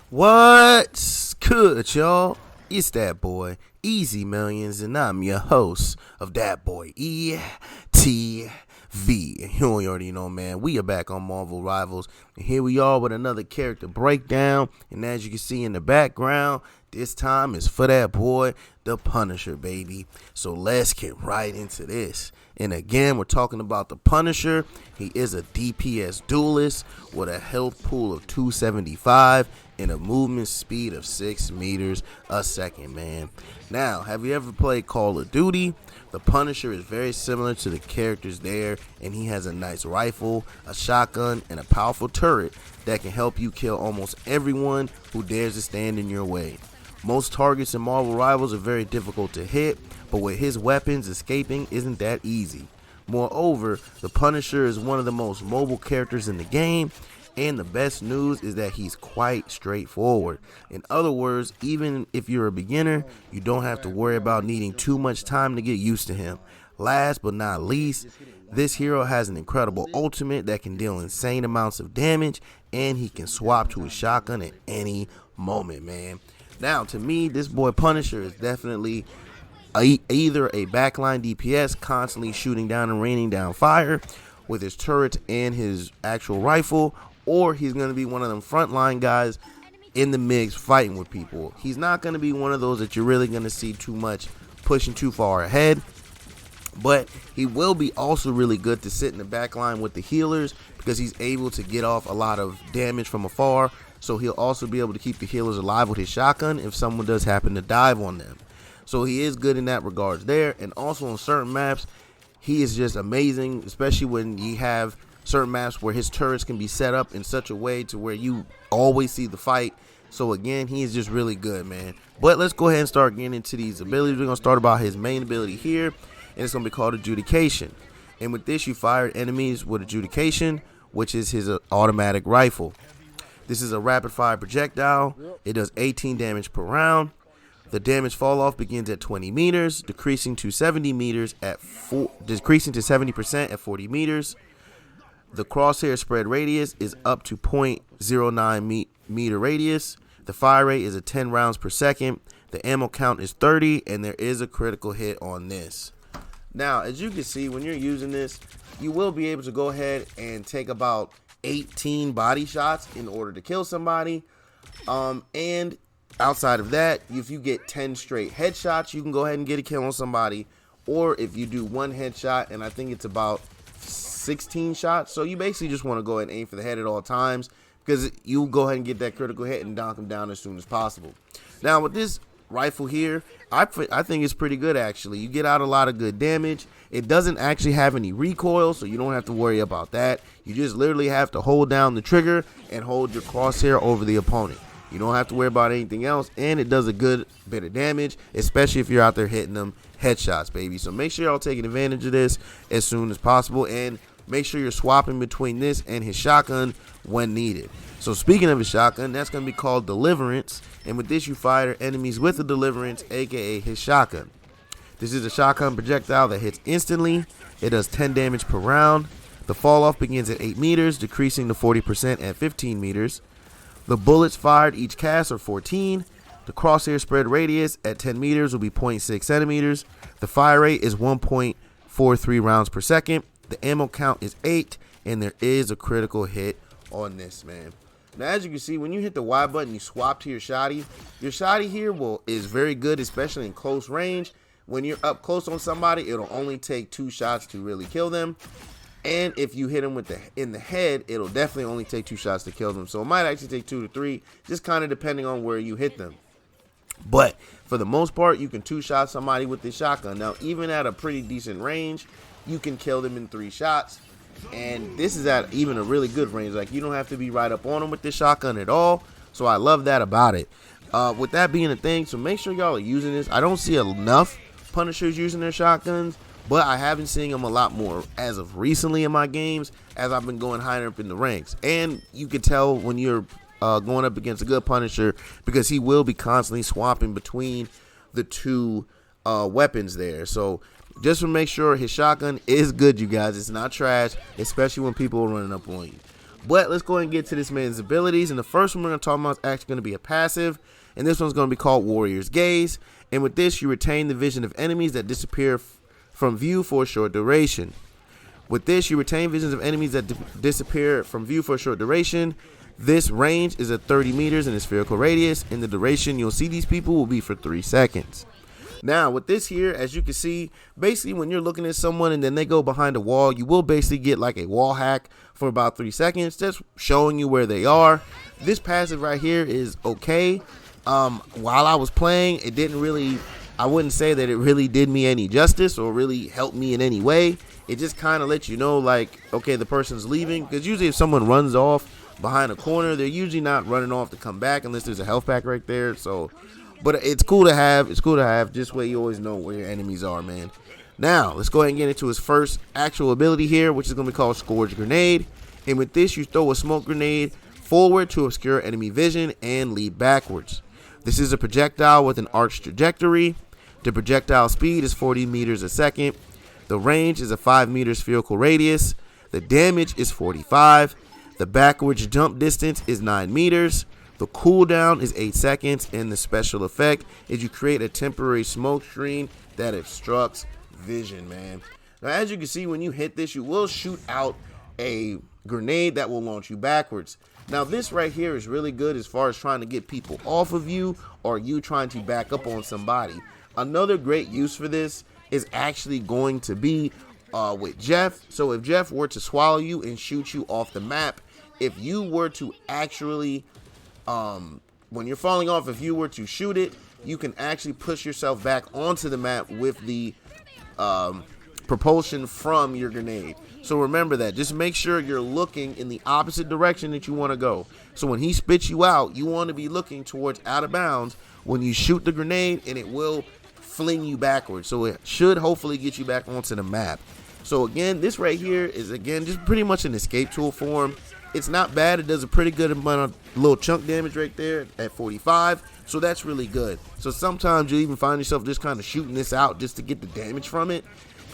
What's good, y'all? It's that boy, Easy Millions, and I'm your host of That Boy ETV. You already know, man. We are back on Marvel Rivals, and here we are with another character breakdown. And as you can see in the background, this time is for that boy, the Punisher, baby. So let's get right into this. And again, we're talking about the Punisher. He is a DPS duelist with a health pool of 275 and a movement speed of 6 meters a second, man. Now, have you ever played Call of Duty? The Punisher is very similar to the characters there, and he has a nice rifle, a shotgun, and a powerful turret that can help you kill almost everyone who dares to stand in your way. Most targets in Marvel Rivals are very difficult to hit, but with his weapons, escaping isn't that easy. Moreover, the Punisher is one of the most mobile characters in the game, and the best news is that he's quite straightforward. In other words, even if you're a beginner, you don't have to worry about needing too much time to get used to him. Last but not least, this hero has an incredible ultimate that can deal insane amounts of damage, and he can swap to his shotgun at any moment, man. Now, to me, this boy Punisher is definitely either a backline DPS constantly shooting down and raining down fire with his turrets and his actual rifle, or he's going to be one of them frontline guys in the mix fighting with people. He's not going to be one of those that you're really going to see too much pushing too far ahead, but he will be also really good to sit in the back line with the healers because he's able to get off a lot of damage from afar. So he'll also be able to keep the healers alive with his shotgun if someone does happen to dive on them. So he is good in that regards there. And also on certain maps, he is just amazing, especially when you have certain maps where his turrets can be set up in such a way to where you always see the fight. So again, he is just really good, man. But let's go ahead and start getting into these abilities. We're going to start about his main ability here, and it's going to be called Adjudication. And with this, you fire enemies with Adjudication, which is his automatic rifle. This is a rapid fire projectile. It does 18 damage per round. The damage fall off begins at 20 meters, decreasing to 70 meters at decreasing to 70% at 40 meters. The crosshair spread radius is up to 0.09 meter radius. The fire rate is at 10 rounds per second. The ammo count is 30, and there is a critical hit on this. Now, as you can see, when you're using this, you will be able to go ahead and take about 18 body shots in order to kill somebody. And outside of that, if you get 10 straight headshots, you can go ahead and get a kill on somebody. Or if you do one headshot, and I think it's about 16 shots, so you basically just want to go ahead and aim for the head at all times, because you go ahead and get that critical hit and knock him down as soon as possible. Now with this rifle here, I think it's pretty good actually. You get out a lot of good damage. It doesn't actually have any recoil, so you don't have to worry about that. You just literally have to hold down the trigger and hold your crosshair over the opponent. You don't have to worry about anything else, and it does a good bit of damage, especially if you're out there hitting them headshots, baby. So make sure y'all taking advantage of this as soon as possible, and make sure you're swapping between this and his shotgun when needed. So speaking of his shotgun, that's going to be called Deliverance, and with this you fire enemies with a Deliverance, aka his shotgun. This is a shotgun projectile that hits instantly. It does 10 damage per round. The fall off begins at 8 meters, decreasing to 40% at 15 meters. The bullets fired each cast are 14. The crosshair spread radius at 10 meters will be 0.6 centimeters. The fire rate is 1.43 rounds per second. The ammo count is 8, and there is a critical hit on this, man. Now, as you can see, when you hit the Y button, you swap to your shotty. Your shotty here is very good, especially in close range. When you're up close on somebody, it'll only take 2 shots to really kill them. And if you hit them in the head, it'll definitely only take 2 shots to kill them. So it might actually take 2 to 3, just kind of depending on where you hit them. But for the most part, you can 2-shot somebody with this shotgun. Now, even at a pretty decent range, you can kill them in 3 shots. And this is at even a really good range. Like, you don't have to be right up on them with this shotgun at all. So I love that about it. With that being a thing, so make sure y'all are using this. I don't see enough Punishers using their shotguns, but I have been seeing them a lot more as of recently in my games as I've been going higher up in the ranks. And you can tell when you're going up against a good Punisher, because he will be constantly swapping between the 2 weapons there. So just to make sure his shotgun is good, you guys. It's not trash, especially when people are running up on you. But let's go ahead and get to this man's abilities. And the first one we're going to talk about is actually going to be a passive. And this one's going to be called Warrior's Gaze. And with this, you retain the vision of enemies that disappear from view for a short duration. With this, you retain visions of enemies that disappear from view for a short duration. This range is at 30 meters in a spherical radius. And the duration you'll see these people will be for 3 seconds. Now, with this here, as you can see, basically when you're looking at someone and then they go behind a wall, you will basically get like a wall hack for about 3 seconds, just showing you where they are. This passive right here is okay. While I was playing, it didn't really, I wouldn't say that it really did me any justice or really helped me in any way. It just kind of lets you know, like, okay, the person's leaving. Because usually if someone runs off behind a corner, they're usually not running off to come back unless there's a health pack right there. So, but it's cool to have. It's cool to have. Just way you always know where your enemies are, man. Now, let's go ahead and get into his first actual ability here, which is going to be called Scourge Grenade. And with this, you throw a smoke grenade forward to obscure enemy vision and lead backwards. This is a projectile with an arched trajectory. The projectile speed is 40 meters a second. The range is a 5 meter spherical radius. The damage is 45. The backwards jump distance is 9 meters. The cooldown is 8 seconds, and the special effect is you create a temporary smoke screen that obstructs vision, man. Now, as you can see, when you hit this, you will shoot out a grenade that will launch you backwards. Now, this right here is really good as far as trying to get people off of you or you trying to back up on somebody. Another great use for this is actually going to be with Jeff. So if Jeff were to swallow you and shoot you off the map, if you were to actually when you're falling off, if you were to shoot it, you can actually push yourself back onto the map with the propulsion from your grenade. So remember that. Just make sure you're looking in the opposite direction that you want to go. So when he spits you out, you want to be looking towards out of bounds when you shoot the grenade, and it will fling you backwards. So it should hopefully get you back onto the map. So again, this right here is again just pretty much an escape tool for him. It's not bad. It does a pretty good amount of little chunk damage right there at 45. So that's really good. So sometimes you even find yourself just kind of shooting this out just to get the damage from it.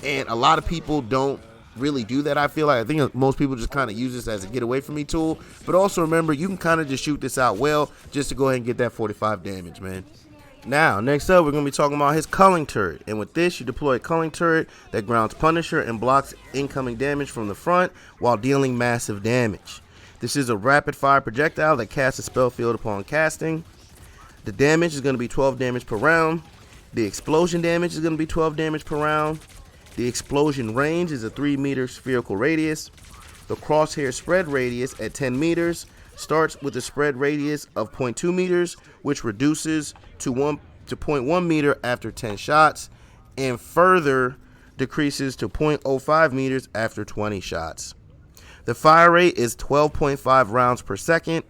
And a lot of people don't really do that. I feel like I think most people just kind of use this as a get away from me tool. But also remember, you can kind of just shoot this out well just to go ahead and get that 45 damage, man. Now, next up, we're going to be talking about his culling turret. And with this, you deploy a culling turret that grounds Punisher and blocks incoming damage from the front while dealing massive damage. This is a rapid-fire projectile that casts a spell field upon casting. The damage is going to be 12 damage per round. The explosion damage is going to be 12 damage per round. The explosion range is a 3 meter spherical radius. The crosshair spread radius at 10 meters starts with a spread radius of 0.2 meters, which reduces to 0.1 meter after 10 shots, and further decreases to 0.05 meters after 20 shots. The fire rate is 12.5 rounds per second.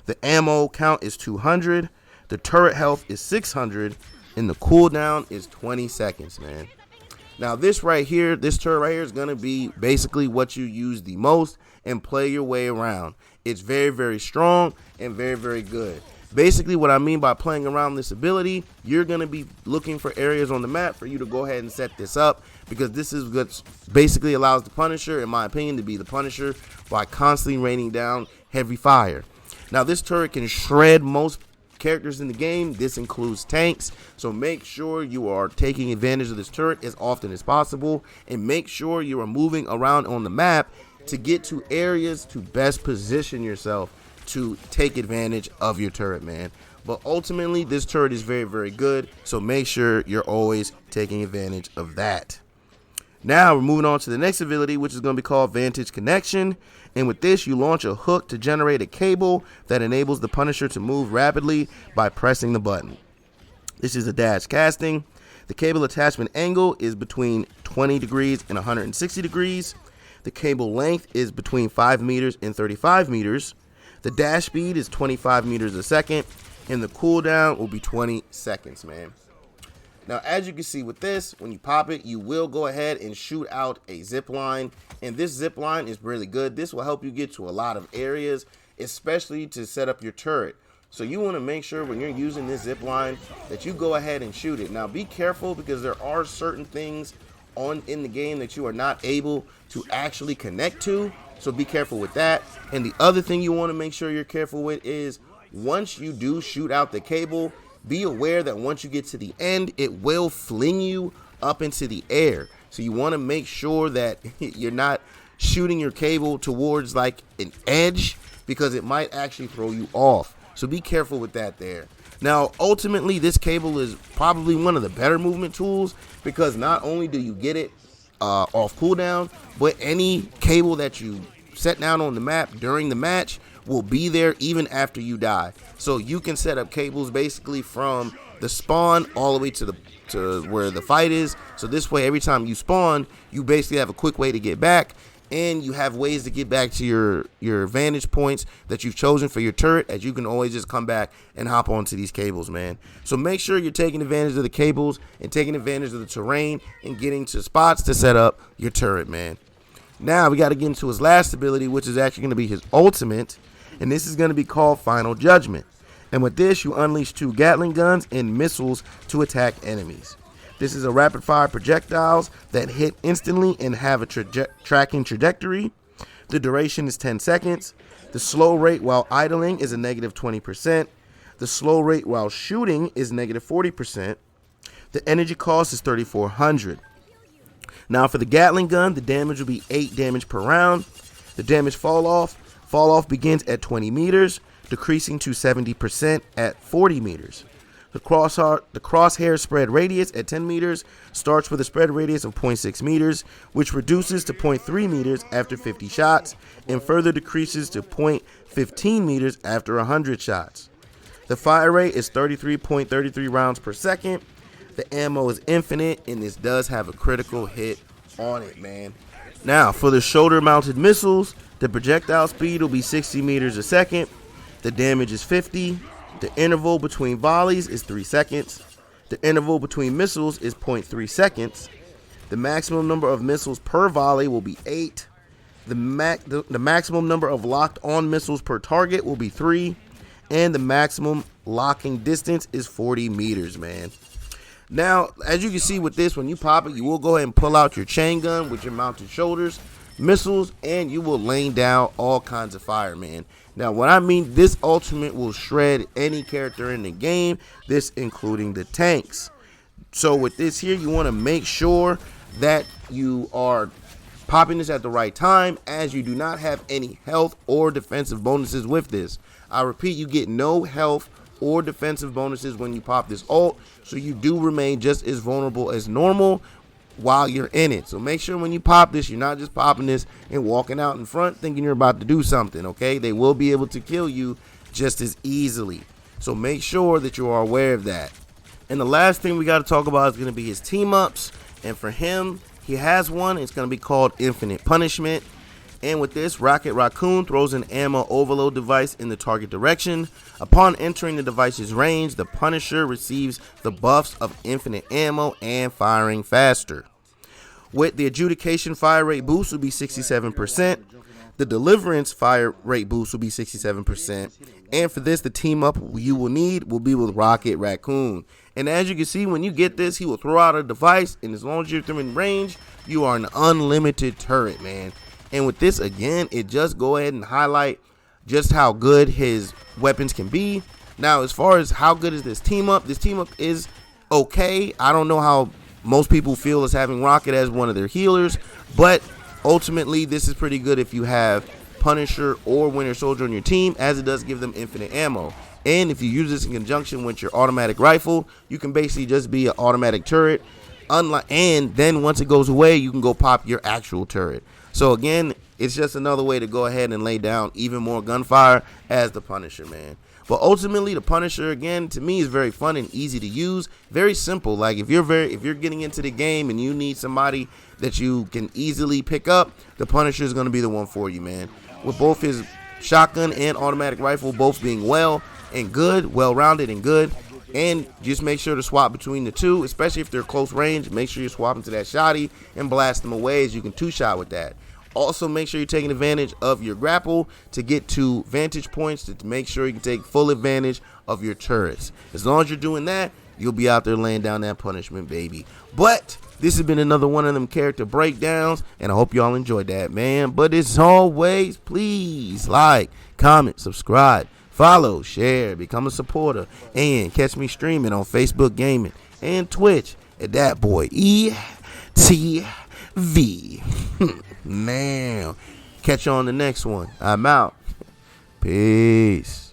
The ammo count is 200. The turret health is 600, and the cooldown is 20 seconds, man. Now this right here, this turret right here is going to be basically what you use the most and play your way around. It's very, very strong and very, very good. Basically what I mean by playing around this ability, you're going to be looking for areas on the map for you to go ahead and set this up, because this is what basically allows the Punisher, in my opinion, to be the Punisher by constantly raining down heavy fire. Now this turret can shred most characters in the game. This includes tanks, so make sure you are taking advantage of this turret as often as possible, and make sure you are moving around on the map to get to areas to best position yourself to take advantage of your turret, man. But ultimately, this turret is very, very good, so make sure you're always taking advantage of that. Now we're moving on to the next ability, which is going to be called Vantage Connection. And with this, you launch a hook to generate a cable that enables the Punisher to move rapidly by pressing the button. This is a dash casting. The cable attachment angle is between 20 degrees and 160 degrees. The cable length is between 5 meters and 35 meters. The dash speed is 25 meters a second, and the cooldown will be 20 seconds, man. Now, as you can see with this, when you pop it, you will go ahead and shoot out a zip line, and this zip line is really good. This will help you get to a lot of areas, especially to set up your turret. So you want to make sure when you're using this zip line that you go ahead and shoot it. Now, be careful, because there are certain things in the game that you are not able to actually connect to. So be careful with that. And the other thing you want to make sure you're careful with is once you do shoot out the cable, be aware that once you get to the end, it will fling you up into the air. So you want to make sure that you're not shooting your cable towards like an edge, because it might actually throw you off. So be careful with that there. Now, ultimately, this cable is probably one of the better movement tools, because not only do you get it off cooldown, but any cable that you set down on the map during the match will be there even after you die. So you can set up cables basically from the spawn all the way to where the fight is. So this way, every time you spawn, you basically have a quick way to get back, and you have ways to get back to your vantage points that you've chosen for your turret, as you can always just come back and hop onto these cables, man. So make sure you're taking advantage of the cables and taking advantage of the terrain and getting to spots to set up your turret, man. Now we got to get into his last ability, which is actually going to be his ultimate, and this is going to be called Final Judgment. And with this, you unleash 2 Gatling guns and missiles to attack enemies. This is a rapid-fire projectiles that hit instantly and have a tracking trajectory. The duration is 10 seconds. The slow rate while idling is a negative 20%. The slow rate while shooting is negative 40%. The energy cost is 3,400. Now for the Gatling gun, the damage will be 8 damage per round. The damage fall off begins at 20 meters, decreasing to 70% at 40 meters. The crosshair spread radius at 10 meters starts with a spread radius of 0.6 meters, which reduces to 0.3 meters after 50 shots, and further decreases to 0.15 meters after 100 shots. The fire rate is 33.33 rounds per second. The ammo is infinite, and this does have a critical hit on it, man. Now, for the shoulder-mounted missiles, the projectile speed will be 60 meters a second. The damage is 50. The interval between volleys is 3 seconds. The interval between missiles is 0.3 seconds. The maximum number of missiles per volley will be 8. The maximum number of locked-on missiles per target will be 3. And the maximum locking distance is 40 meters, man. Now, as you can see with this, when you pop it, you will go ahead and pull out your chain gun with your mounted shoulders, missiles, and you will lay down all kinds of fire, man. Now, what I mean, this ultimate will shred any character in the game, this including the tanks. So with this here, you want to make sure that you are popping this at the right time, as you do not have any health or defensive bonuses with this. I repeat, you get no health or defensive bonuses when you pop this ult, so you do remain just as vulnerable as normal while you're in it. So make sure when you pop this, you're not just popping this and walking out in front thinking you're about to do something, okay? They will be able to kill you just as easily. So make sure that you are aware of that. And the last thing we got to talk about is going to be his team ups. And for him, he has one. It's going to be called Infinite Punishment. And with this, Rocket Raccoon throws an ammo overload device in the target direction. Upon entering the device's range, the Punisher receives the buffs of infinite ammo and firing faster. With the Adjudication fire rate boost will be 67%. The Deliverance fire rate boost will be 67%. And for this, the team up you will need will be with Rocket Raccoon. And as you can see, when you get this, he will throw out a device, and as long as you're in range, you are an unlimited turret, man. And with this, again, it just go ahead and highlight just how good his weapons can be. Now, as far as how good is this team up is okay. I don't know how most people feel as having Rocket as one of their healers, but ultimately, this is pretty good if you have Punisher or Winter Soldier on your team, as it does give them infinite ammo. And if you use this in conjunction with your automatic rifle, you can basically just be an automatic turret. And then once it goes away, you can go pop your actual turret. So again, it's just another way to go ahead and lay down even more gunfire as the Punisher, man. But ultimately, the Punisher, again, to me is very fun and easy to use. Very simple. Like if you're getting into the game and you need somebody that you can easily pick up, the Punisher is going to be the one for you, man. With both his shotgun and automatic rifle both being well-rounded and good. And just make sure to swap between the two, especially if they're close range. Make sure you swap into that shotty and blast them away, as you can two-shot with that. Also, make sure you're taking advantage of your grapple to get to vantage points to make sure you can take full advantage of your turrets. As long as you're doing that, you'll be out there laying down that punishment, baby. But this has been another one of them character breakdowns, and I hope y'all enjoyed that, man. But as always, please like, comment, subscribe, follow, share, become a supporter, and catch me streaming on Facebook Gaming and Twitch at that boy ETV. Man, catch you on the next one. I'm out. Peace.